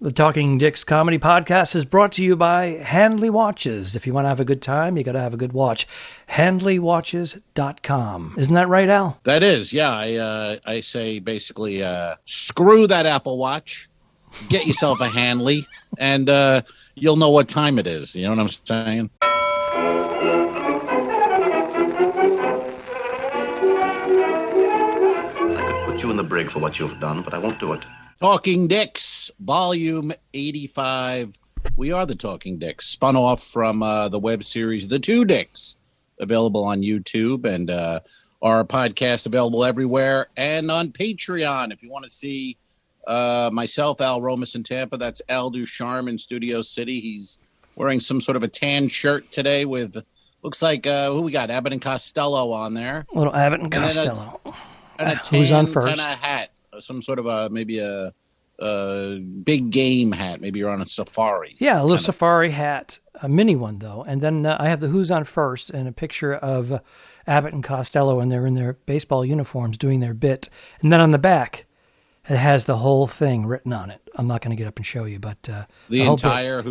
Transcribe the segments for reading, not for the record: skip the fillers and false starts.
The Talking Dicks Comedy Podcast is brought to you by Handley Watches. If you want to have a good time, you got to have a good watch. HandleyWatches.com. Isn't that right, Al? That is, yeah. I say basically, screw that Apple Watch, get yourself a Handley, and you'll know what time it is. You know what I'm saying? I could put you in the brig for what you've done, but I won't do it. Talking Dicks, Volume 85. We are the Talking Dicks, spun off from the web series The Two Dicks, available on YouTube, and our podcast available everywhere, and on Patreon. If you want to see myself, Al Romas in Tampa, that's Al Ducharme in Studio City. He's wearing some sort of a tan shirt today with, looks like, who we got? Abbott and Costello on there. A little Abbott and Costello. And a tan Who's on first? Kind of hat. Some sort of maybe a big game hat. Maybe you're on a safari. Yeah, a little safari hat, a mini one, though. And then I have the Who's on First and a picture of Abbott and Costello, and they're in their baseball uniforms doing their bit. And then on the back, it has the whole thing written on it. I'm not going to get up and show you, but the entire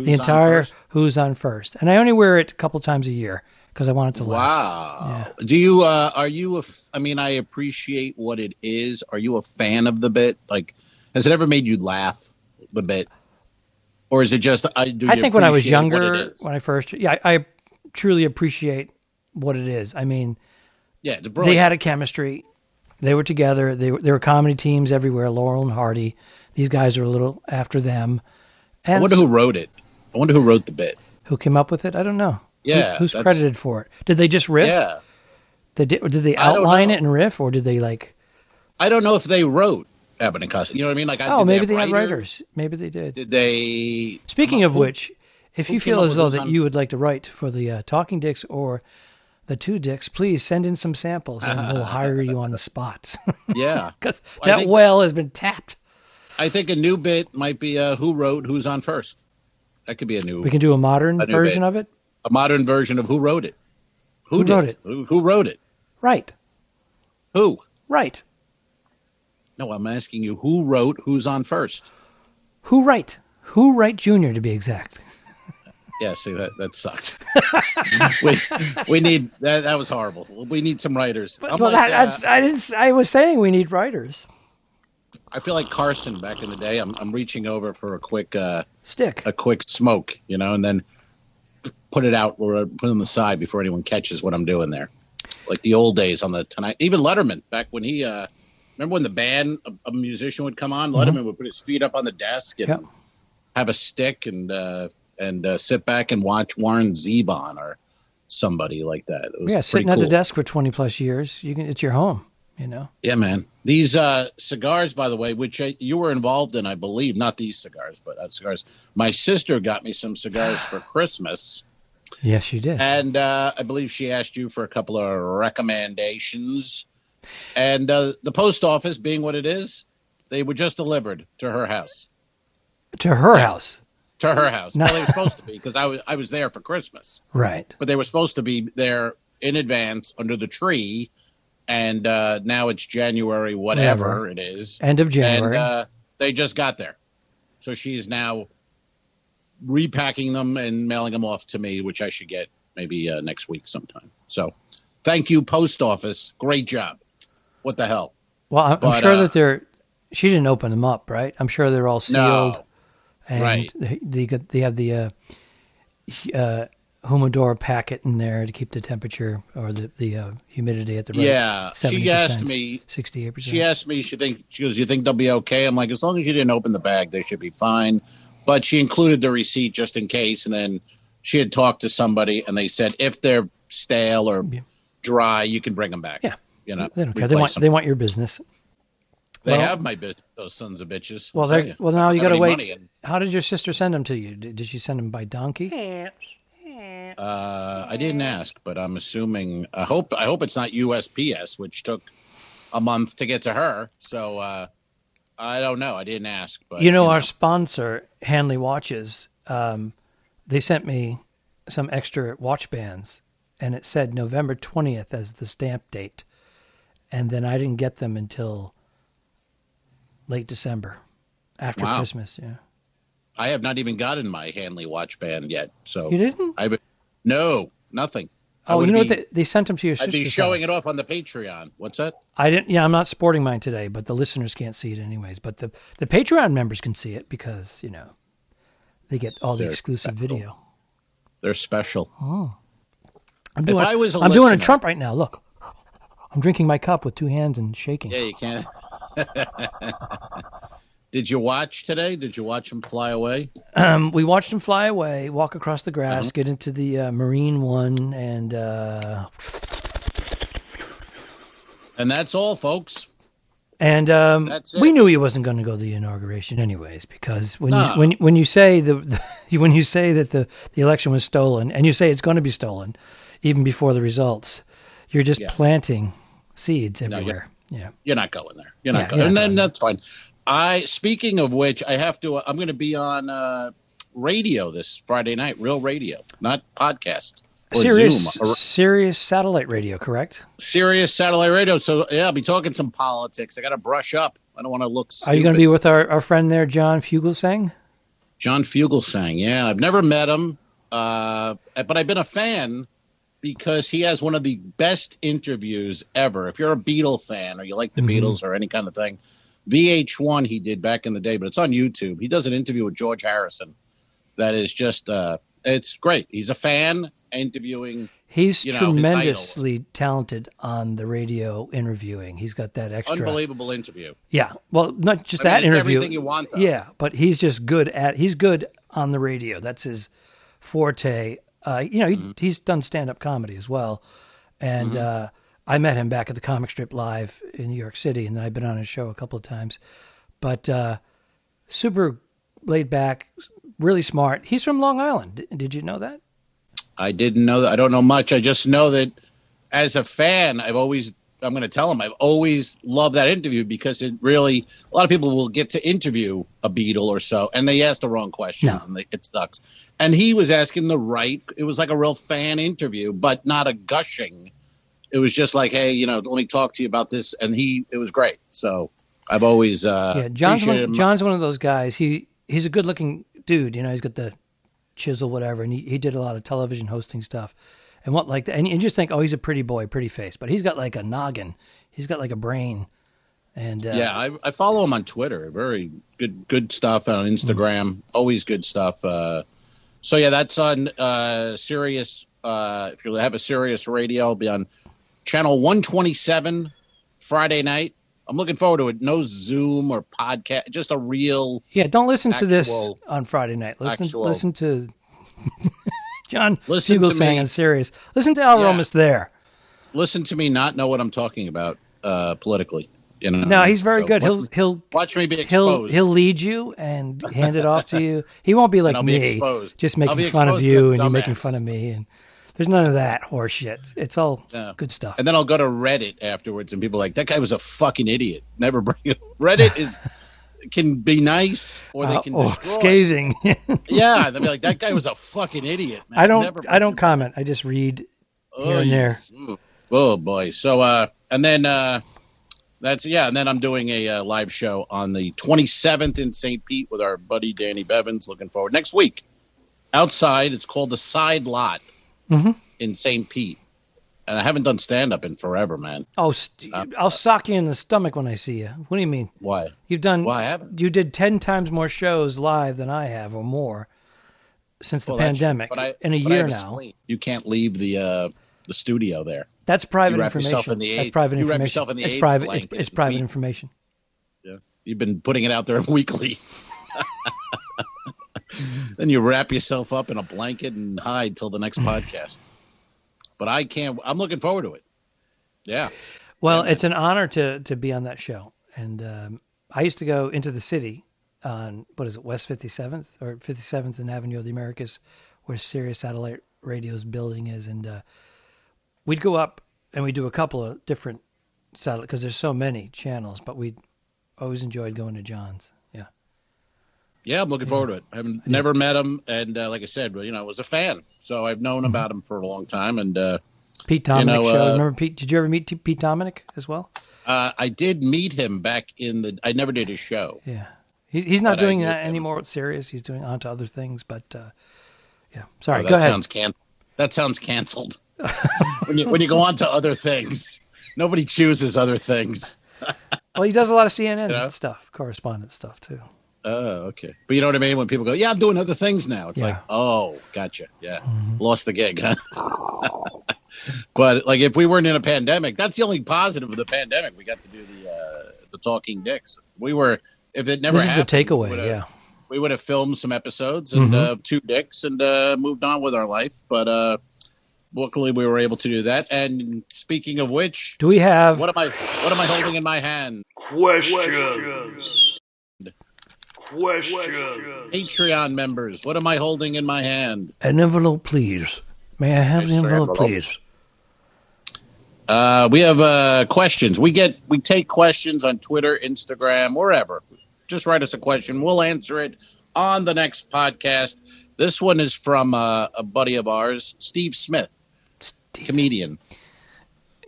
Who's on First. And I only wear it a couple times a year because I want it to last. Wow. Yeah. Do you, are you, I appreciate what it is. Are you a fan of the bit? Like, has it ever made you laugh, the bit? Or is it just, I think when I was younger, when I first, I truly appreciate what it is. I mean, yeah, it's they had a chemistry. They were together. They were comedy teams everywhere, Laurel and Hardy. These guys are a little after them. And I wonder who wrote it. I wonder who wrote the bit. Who came up with it? I don't know. Yeah. Who's credited for it? Did they just riff? Yeah. Did they outline it and riff, or did they like... I don't know if they wrote Abbott and Costello. You know what I mean? Like, maybe they had writers. Maybe they did. Did they... Speaking of which, if you feel as though that you would like to write for the Talking Dicks or the Two Dicks, please send in some samples and we'll hire you on the spot. Yeah. Because that well has been tapped. I think a new bit might be who wrote Who's on First. That could be a new... We can do a modern version of it? A modern version of who wrote it. Who wrote it? Who wrote it? Right. Who? Right. No, I'm asking you, who wrote Who's on First? Who Wright? Who Wright Jr., to be exact. Yeah, see, that sucked. we need... That was horrible. We need some writers. I was saying we need writers. I feel like Carson back in the day. I'm reaching over for a quick... stick. A quick smoke, you know, and then put it out or put it on the side before anyone catches what I'm doing there. Like the old days on the Tonight. Even Letterman, back when he... remember when the band, a musician would come on? Letterman would put his feet up on the desk and have a stick and sit back and watch Warren Zevon or somebody like that. It was sitting at the desk for 20 plus years. It's your home, you know. Yeah, man. These cigars, by the way, which you were involved in, I believe, not these cigars, but cigars. My sister got me some cigars for Christmas. Yes, she did. And I believe she asked you for a couple of recommendations. And the post office, being what it is, they were just delivered to her house. To her house? To her house. Well, they were supposed to be, because I was there for Christmas. Right. But they were supposed to be there in advance under the tree, and now it's January, whatever it is. End of January. And they just got there. So she's now repacking them and mailing them off to me, which I should get maybe next week sometime. So thank you, post office. Great job. What the hell? Well, I'm sure that she didn't open them up, right? I'm sure they're all sealed. No. And right. They have the humidor packet in there to keep the temperature or the humidity at the right 70%, she asked me 68%. She asked me, she goes, you think they'll be okay? I'm like, as long as you didn't open the bag, they should be fine. But she included the receipt just in case, and then she had talked to somebody, and they said if they're stale or dry, you can bring them back. Yeah, you know, they don't care. They want your business. They have my business, those sons of bitches. Well, now you got to wait. How did your sister send them to you? Did she send them by donkey? I didn't ask, but I'm assuming. I hope it's not USPS, which took a month to get to her. So I don't know. I didn't ask. But our sponsor, Handley Watches, they sent me some extra watch bands, and it said November 20th as the stamp date, and then I didn't get them until late December, after Christmas. Yeah. I have not even gotten my Hanley watch band yet. So you didn't? No, nothing. Oh, you know what? They sent them to your sister's I'd be showing house. it off on the Patreon. What's that? I didn't. Yeah, I'm not sporting mine today, but the listeners can't see it anyways. But the Patreon members can see it because they get all the exclusive video. They're special. Oh, I'm doing a Trump right now. Look, I'm drinking my cup with two hands and shaking. Yeah, you can. Did you watch today? Did you watch him fly away? We watched him fly away, walk across the grass, get into the Marine one, and that's all, folks. And that's it. We knew he wasn't going to go to the inauguration, anyways, because when you say when you say that the election was stolen, and you say it's going to be stolen, even before the results, you're just planting seeds everywhere. You're not going there. You're not going, and then that's fine. Speaking of which, I'm going to be on radio this Friday night, real radio, not podcast or Zoom. Sirius satellite radio, correct? Sirius satellite radio. So I'll be talking some politics. I got to brush up. I don't want to look stupid. Are you going to be with our friend there, John Fugelsang? John Fugelsang, yeah. I've never met him, but I've been a fan because he has one of the best interviews ever. If you're a Beatle fan or you like the Beatles or any kind of thing, VH1 he did back in the day, but it's on YouTube. He does an interview with George Harrison that is just, it's great. He's a fan interviewing. He's tremendously talented on the radio interviewing. He's got that extra. Unbelievable interview. Yeah. Well, not just that interview. Everything you want, though. Yeah, but he's just he's good on the radio. That's his forte. He's done stand-up comedy as well. And, I met him back at the Comic Strip Live in New York City, and then I've been on his show a couple of times. But super laid back, really smart. He's from Long Island. Did you know that? I didn't know that. I don't know much. I just know that as a fan, I'm going to tell him, I've always loved that interview because it really, a lot of people will get to interview a Beatle or so, and they ask the wrong questions, and it sucks. And he was asking it was like a real fan interview, but not a gushing. It was just like, hey, let me talk to you about this, and it was great. So I've always John's one of those guys. He's a good-looking dude. He's got the chisel, whatever, and he did a lot of television hosting stuff, and and you just think, oh, he's a pretty boy, pretty face, but he's got like a noggin. He's got like a brain. And I follow him on Twitter. Very good stuff on Instagram. Always good stuff. So that's on Sirius. If you have a Sirius radio, it'll be on Channel 127 Friday night. I'm looking forward to it. No Zoom or podcast, just a real. Yeah, don't listen to this on Friday night. Listen to John Fugelsang on Sirius. Listen to Al Romas there. Listen to me not know what I'm talking about politically. No, he's very good. He'll watch me be exposed. He'll lead you and hand it off to you. He won't be like me, just making fun of you and you making fun of me. And there's none of that horse shit. It's all good stuff. And then I'll go to Reddit afterwards, and people are like, that guy was a fucking idiot. Never bring it. Reddit can be nice, or they can destroy. Scathing. Yeah, they'll be like, that guy was a fucking idiot. Man. I don't comment. I just read here and there. Oh boy. So and then and then I'm doing a live show on the 27th in St. Pete with our buddy Danny Bevins. Looking forward next week. Outside, it's called the Side Lot. In St. Pete. And I haven't done stand-up in forever, man. Oh, I'll sock you in the stomach when I see you. What do you mean? Why? I haven't. You did 10 times more shows live than I have, or more, since the pandemic. In a year now. You can't leave the studio there. That's private information. That's private information. You wrap yourself in the AIDS blanket. It's private information. Yeah. You've been putting it out there weekly. Then you wrap yourself up in a blanket and hide till the next podcast. But I can't. I'm looking forward to it. Yeah. Well, it's an honor to be on that show. And I used to go into the city on, West 57th or 57th and Avenue of the Americas, where Sirius Satellite Radio's building is. And we'd go up and we'd do a couple of different satellite, because there's so many channels, but we always enjoyed going to John's. Yeah. Yeah, I'm looking forward to it. I've never met him, and like I said, I was a fan, so I've known about him for a long time. And Pete Dominic show. Remember Pete? Did you ever meet Pete Dominic as well? I did meet him back I never did his show. Yeah, He's not But doing that anymore with Sirius. He's doing on to other things. But yeah, sorry. Oh, go ahead. That sounds canceled. when you go on to other things, nobody chooses other things. Well, he does a lot of CNN stuff, correspondent stuff too. Oh, okay. But you know what I mean? When people go, yeah, I'm doing other things now. It's like, oh, gotcha. Yeah. Lost the gig, huh? But, like, if we weren't in a pandemic, that's the only positive of the pandemic. We got to do the Talking Dicks. If it never happened. This is the takeaway, we would have filmed some episodes and two dicks and moved on with our life. But luckily we were able to do that. And speaking of which, do we have... What am I holding in my hand? Questions. Patreon members, what am I holding in my hand? An envelope, please. May I have the envelope, please? We have questions. We take questions on Twitter, Instagram, wherever. Just write us a question. We'll answer it on the next podcast. This one is from a buddy of ours, Steve Smith, comedian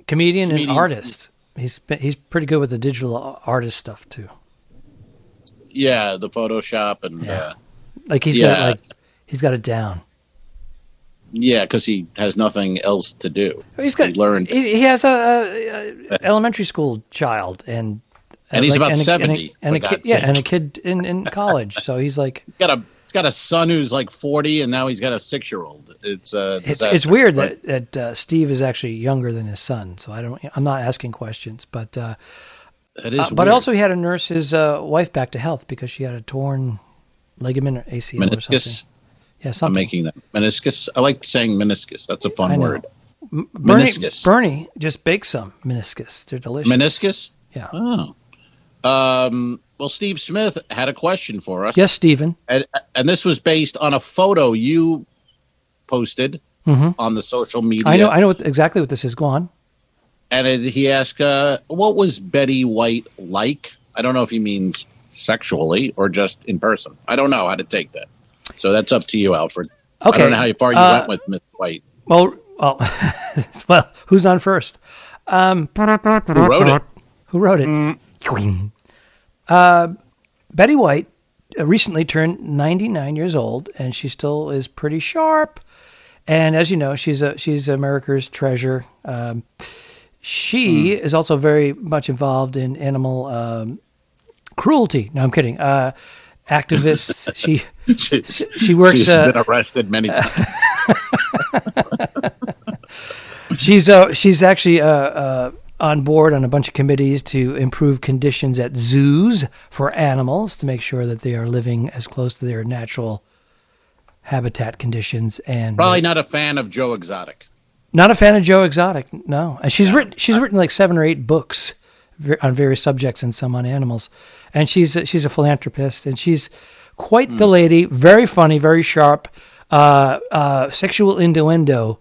and artist. He's pretty good with the digital artist stuff too. Yeah, the Photoshop and he's got it down. Yeah, because he has nothing else to do. He has a elementary school child and he's about 70 and a kid in college. So he's like he's got a son who's like 40 and now he's got a 6-year-old. It's weird that Steve is actually younger than his son. So I'm not asking questions, but. It is but also he had to nurse his wife back to health because she had a torn ligament or ACL meniscus. Or something. Yeah, something. I'm making that. Meniscus. I like saying meniscus. That's a fun word. Bernie just baked some meniscus. They're delicious. Meniscus? Yeah. Oh. Well, Steve Smith had a question for us. Yes, Stephen. And this was based on a photo you posted on the social media. I know exactly what this is. Go on. And he asked, what was Betty White like? I don't know if he means sexually or just in person. I don't know how to take that. So that's up to you, Alfred. Okay. I don't know how far you went with Miss White. Well, who's on first? Who wrote it? Betty White recently turned 99 years old, and she still is pretty sharp. And as you know, she's America's treasure. She is also very much involved in animal cruelty. No, I'm kidding. Activist. She works. She's been arrested many times. She's actually on board on a bunch of committees to improve conditions at zoos for animals to make sure that they are living as close to their natural habitat conditions. And probably not a fan of Joe Exotic. Not a fan of Joe Exotic, no. And she's written like 7 or 8 books on various subjects and some on animals. And she's a philanthropist, and she's quite the lady. Very funny, very sharp, sexual innuendo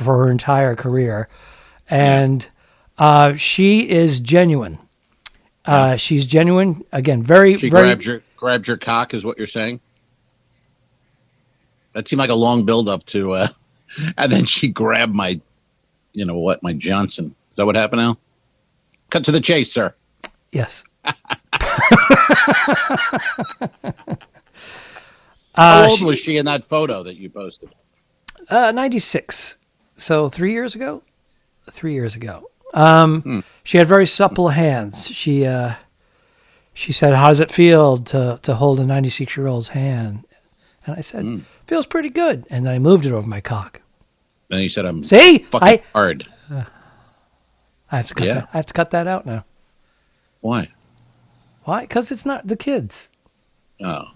for her entire career, and she is genuine. She's genuine again. She grabbed your cock, is what you're saying? That seemed like a long build up to. And then she grabbed my Johnson. Is that what happened now? Cut to the chase, sir. Yes. How old was she in that photo that you posted? 96. So 3 years ago? 3 years ago. She had very supple hands. She said, "How does it feel to hold a 96-year-old's hand?" And I said, "Feels pretty good." And then I moved it over my cock. Then you said, "I'm fucking hard." I have to cut that out now. Why? Why? Because it's not the kids. Oh.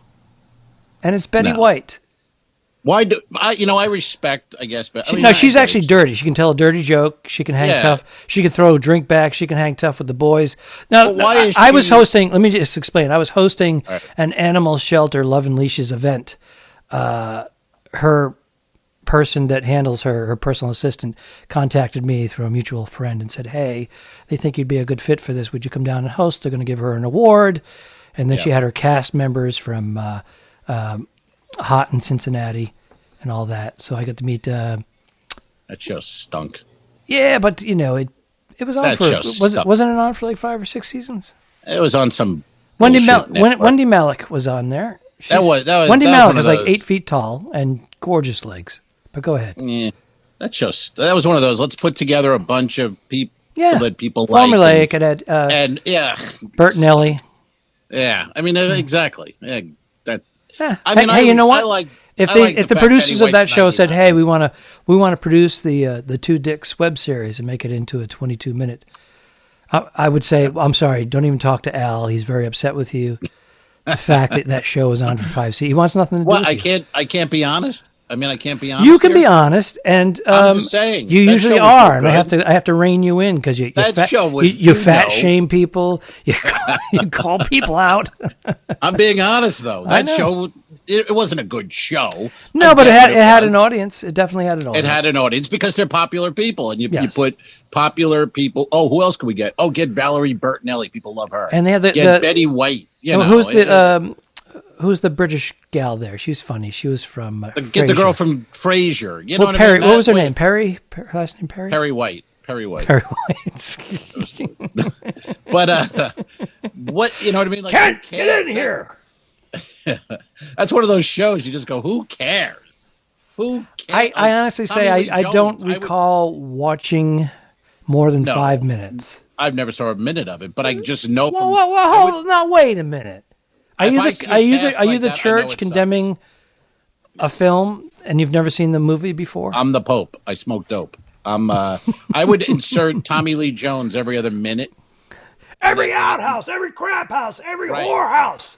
And it's Betty White. Why do I respect, I guess, but she's actually dirty. She can tell a dirty joke. She can hang tough. She can throw a drink back. She can hang tough with the boys. Now, I was hosting. Let me just explain. I was hosting an animal shelter Love and Leashes event. Her person that handles her personal assistant, contacted me through a mutual friend and said, "Hey, they think you'd be a good fit for this. Would you come down and host? They're going to give her an award." And then she had her cast members from Hot in Cincinnati and all that. So I got to meet. That show stunk. Yeah, but it was on wasn't it on for like 5 or 6 seasons? It was on some Wendy Malick was on there. That was Wendy that Malick was is like 8 feet tall and gorgeous legs. But go ahead. Yeah, that was one of those. Let's put together a bunch of people that people formulaic. like. It had And Bert and Ellie. Yeah, I mean exactly. Yeah, that. Yeah. I mean, hey, you know what? If the producers of that show said, "Hey, we want to produce the Two Dicks web series and make it into a 22-minute," I would say, "I'm sorry, don't even talk to Al. He's very upset with you. The fact that show is on for 5 seasons. He wants nothing to do with you." I can't be honest. I mean, I can't be honest. You can be honest, and I'm just saying, you usually are, and I have to rein you in because you fat shame people, you call people out. I'm being honest though. That show, it wasn't a good show. No, but it had an audience. It definitely had an audience. It had an audience because they're popular people, and you put popular people. Oh, who else can we get? Oh, get Valerie Bertinelli. People love her. And they had get Betty White. Who's the British gal there? She's funny. She was from get the girl from Frasier. You know what I mean? What was her name? Perry? Her last name Perry? Perry White. Perry White. But what, you know what I mean? Like, get in here. That's one of those shows you just go, who cares? Who cares? I honestly say I don't recall watching more than 5 minutes. I've never saw a minute of it, but I just know. Wait a minute. Are you the church condemning a film and you've never seen the movie before? I'm the Pope. I smoke dope. I would insert Tommy Lee Jones every other minute. Every outhouse, every crap house, every whorehouse.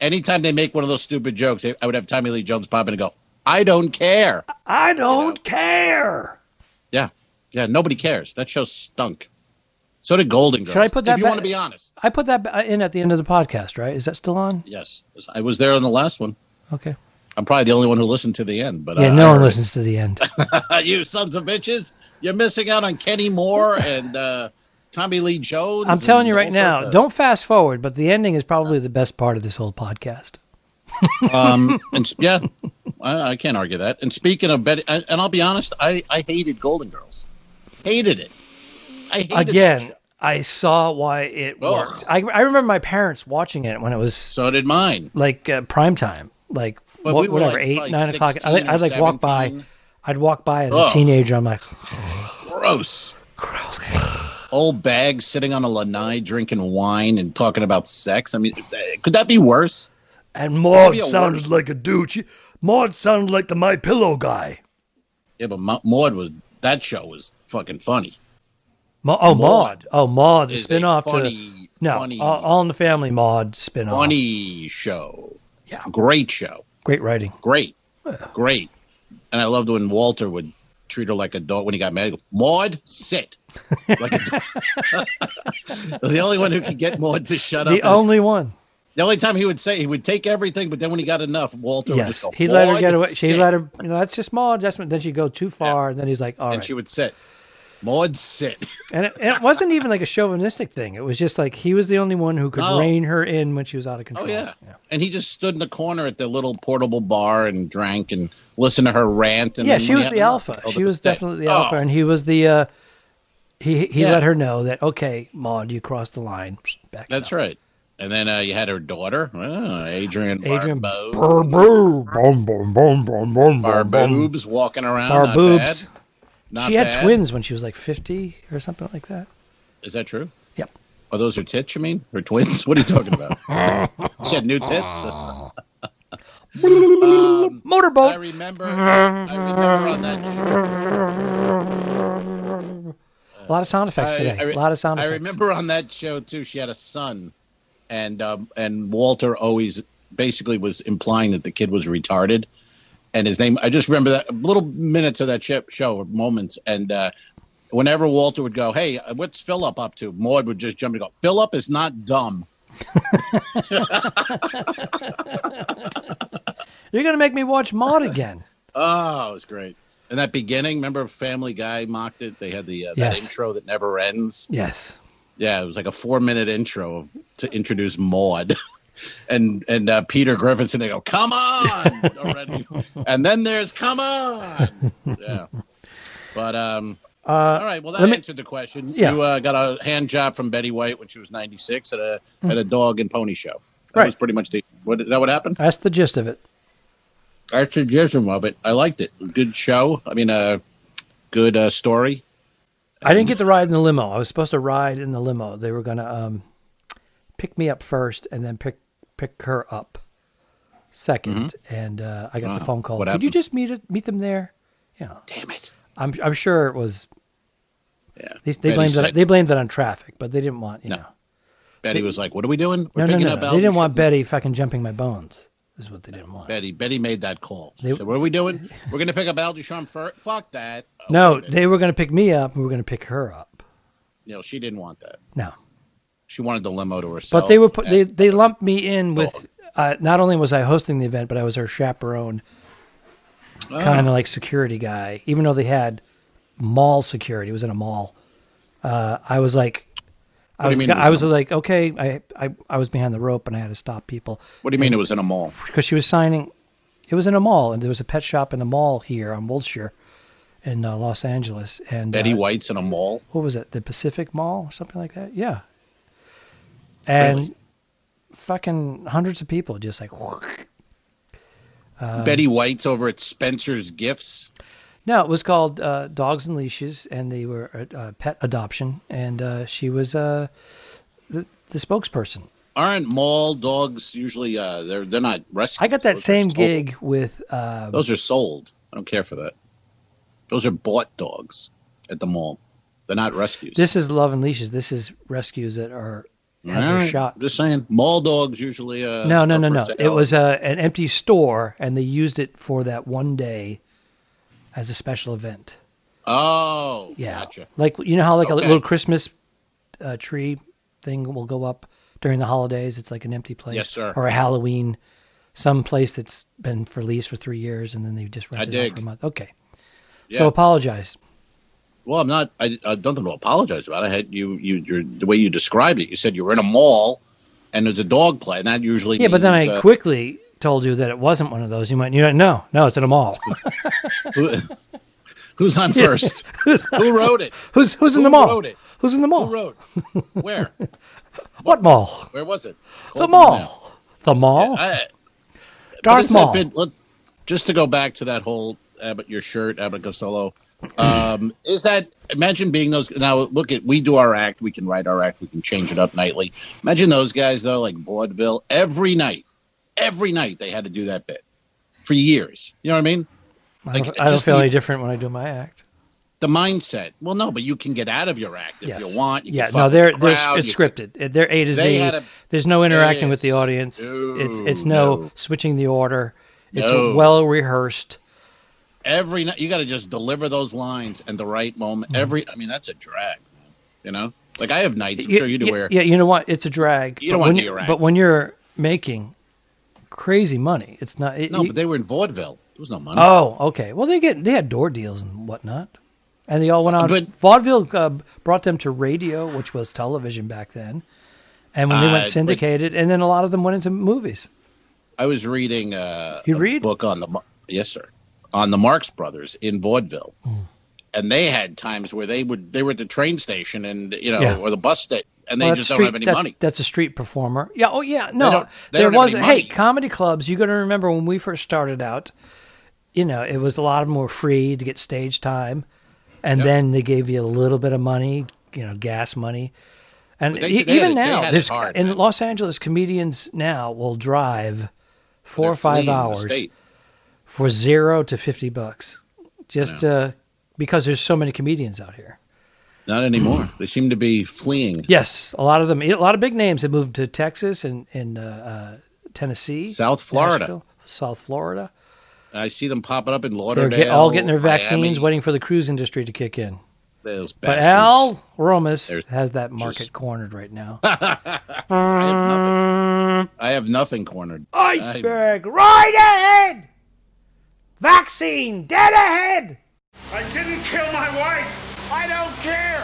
Anytime they make one of those stupid jokes, I would have Tommy Lee Jones pop in and go, I don't care. I don't care. Yeah. Yeah, nobody cares. That show stunk. So did Golden Girls. Should I put that if you want to be honest. I put that in at the end of the podcast, right? Is that still on? Yes. I was there on the last one. Okay. I'm probably the only one who listened to the end. But no one listens to the end. You sons of bitches. You're missing out on Kenny Moore and Tommy Lee Jones. I'm telling you right now, don't fast forward, but the ending is probably the best part of this whole podcast. I can't argue that. And speaking of Betty, and I'll be honest, I hated Golden Girls. Hated it. I saw why it worked. I remember my parents watching it when it was. So did mine. Like prime time, like whatever, 8, 9 o'clock. I'd like walk by. I'd walk by as a teenager. I'm like, gross. Old bags sitting on a lanai drinking wine and talking about sex. I mean, could that be worse? And Maud sounded like a dude. Maud sounded like the My Pillow guy. Yeah, but Maud that show was fucking funny. Maud. Maud, the spin-off funny, to... All in the Family Maud spin-off. Funny show. Yeah. Great show. Great writing. Great. Great. And I loved when Walter would treat her like a dog. When he got mad, he'd go, Maud, sit. Like a dog. Was the only one who could get Maud to shut up. The only one. The only time he would take everything, but then when he got enough, Walter would just go, he let her get away. She let her, that's just Maud. Then she'd go too far, and then he's like, all right. And she would sit. Maud, sit. And it wasn't even like a chauvinistic thing. It was just like he was the only one who could rein her in when she was out of control. Oh, yeah. And he just stood in the corner at the little portable bar and drank and listened to her rant. And she was the alpha. She was definitely the alpha, and he was the... He let her know that, okay, Maud, you crossed the line. That's right. And then you had her daughter, Adrian Barboobs. Barboobs walking around. Barboobs. She had twins when she was like 50 or something like that. Is that true? Yep. Are those her tits, you mean? Her twins? What are you talking about? She had new tits? Motorboat. I remember on that show. A lot of sound effects today. A lot of sound effects. I remember on that show, too, she had a son. And Walter always basically was implying that the kid was retarded. And his name, I just remember that little minutes of that show, moments. And whenever Walter would go, hey, what's Philip up to? Maud would just jump and go, Philip is not dumb. You're going to make me watch Maud again. Oh, it was great. And that beginning, remember Family Guy mocked it? They had that intro that never ends. Yes. Yeah, it was like a 4-minute intro to introduce Maud. And Peter Griffiths, and they go, come on! Already. And then there's, come on! Yeah. But, All right, well, that answered the question. Yeah. You got a hand job from Betty White when she was 96 at a dog and pony show. That was pretty much is that what happened? That's the gist of it. That's the gist of it. I liked it. Good show. I mean, good story. I didn't get to ride in the limo. I was supposed to ride in the limo. They were going to pick me up first and then pick her up second. Mm-hmm. And I got the phone call. Could you just meet them there? You know, damn it. I'm sure it was. Yeah. They blamed it on traffic, but they didn't want know. Betty was like, "What are we doing? We're picking up." They didn't want Betty fucking jumping my bones. Is what they didn't want. Betty made that call. She said, "What are we doing? We're going to pick up Al Ducharme first." Fuck that. Oh, no, they were going to pick me up, and we were going to pick her up. You know, she didn't want that. No. She wanted the limo to herself. But they lumped me in with. Not only was I hosting the event, but I was her chaperone, kind of like security guy. Even though they had mall security, it was in a mall. I was like. I was like, okay, I was behind the rope and I had to stop people. What do you mean it was in a mall? Because she was signing. It was in a mall, and there was a pet shop in the mall here on Wilshire in Los Angeles. And Betty White's in a mall? What was it, the Pacific Mall or something like that? Yeah. And fucking hundreds of people just like... Betty White's over at Spencer's Gifts? No, it was called Dogs and Leashes, and they were pet adoption, and she was the spokesperson. Aren't mall dogs usually, they're not rescued? I got that same gig with... those are sold. I don't care for that. Those are bought dogs at the mall. They're not rescues. This is Love and Leashes. This is rescues that are have their shot. Just saying, mall dogs usually... No. It was an empty store, and they used it for that one day as a special event. Oh, yeah. Gotcha. Like, you know how a little Christmas tree thing will go up during the holidays? It's like an empty place. Yes, sir. Or a Halloween, some place that's been for lease for 3 years, and then they just rent it out for a month. Okay. Yeah. So apologize. Well, I'm not. I don't think to apologize about it. I had the way you described it. You said you were in a mall, and there's a dog play, and that usually means, but then I quickly told you that it wasn't one of those. You might, no, it's in a mall. Who's on first? Who wrote it? Who's in the mall? Who wrote it? Who's in the mall? Who wrote? Where? What mall? Where was it? The mall. The mall. Darth Mall. Just to go back to that whole Abbott Costello. Is that, imagine being those, now look at, we do our act, we can write our act, we can change it up nightly. Imagine those guys though, like vaudeville, every night they had to do that bit for years. You know what I mean? I don't feel any different when I do my act. The mindset. Well, no, but you can get out of your act if you want. You it's scripted. They're A to Z. There's no interacting with the audience. It's no switching the order. It's well rehearsed. Every night you got to just deliver those lines at the right moment. I mean, that's a drag. You know, like I have nights. I'm sure you do. You know what? It's a drag. You don't want to do your act. But when you're making crazy money, it's not. But they were in vaudeville. There was no money. Oh, okay. Well, they had door deals and whatnot, and they all went on. But vaudeville brought them to radio, which was television back then, and when they went syndicated, and then a lot of them went into movies. I was reading a book on the Marx Brothers in vaudeville, and they had times where they were at the train station and or the bus station, and they just don't have any money. That's a street performer. Yeah. Oh yeah. No, there was. Hey, comedy clubs. You got to remember when we first started out. It was a lot of them were free to get stage time, and then they gave you a little bit of money, gas money. And even now, in Los Angeles, comedians now will drive 4 or 5 hours for $0 to $50, just because there's so many comedians out here. Not anymore. They seem to be fleeing. Yes, a lot of them. A lot of big names have moved to Texas and Tennessee, South Florida. Nashville, South Florida. I see them popping up in Lauderdale. They're all getting their vaccines, waiting for the cruise industry to kick in. Those bastards. But Al Romas has that market cornered right now. I have nothing cornered. Iceberg, right ahead! Vaccine, dead ahead! I didn't kill my wife! I don't care!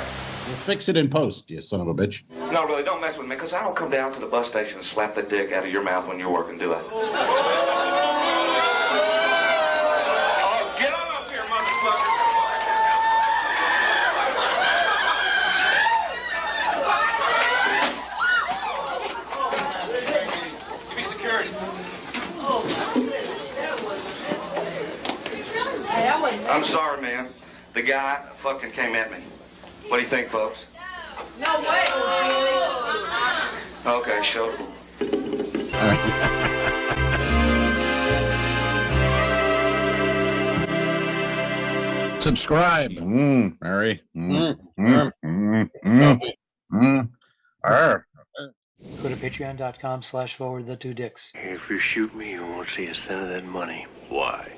We'll fix it in post, you son of a bitch. No, really, don't mess with me, because I don't come down to the bus station and slap the dick out of your mouth when you're working, do I? I'm sorry, man. The guy fucking came at me. What do you think, folks? No way. Okay, show. Subscribe, Mary. Go to patreon.com/forward the two dicks. If you shoot me, you won't see a cent of that money. Why?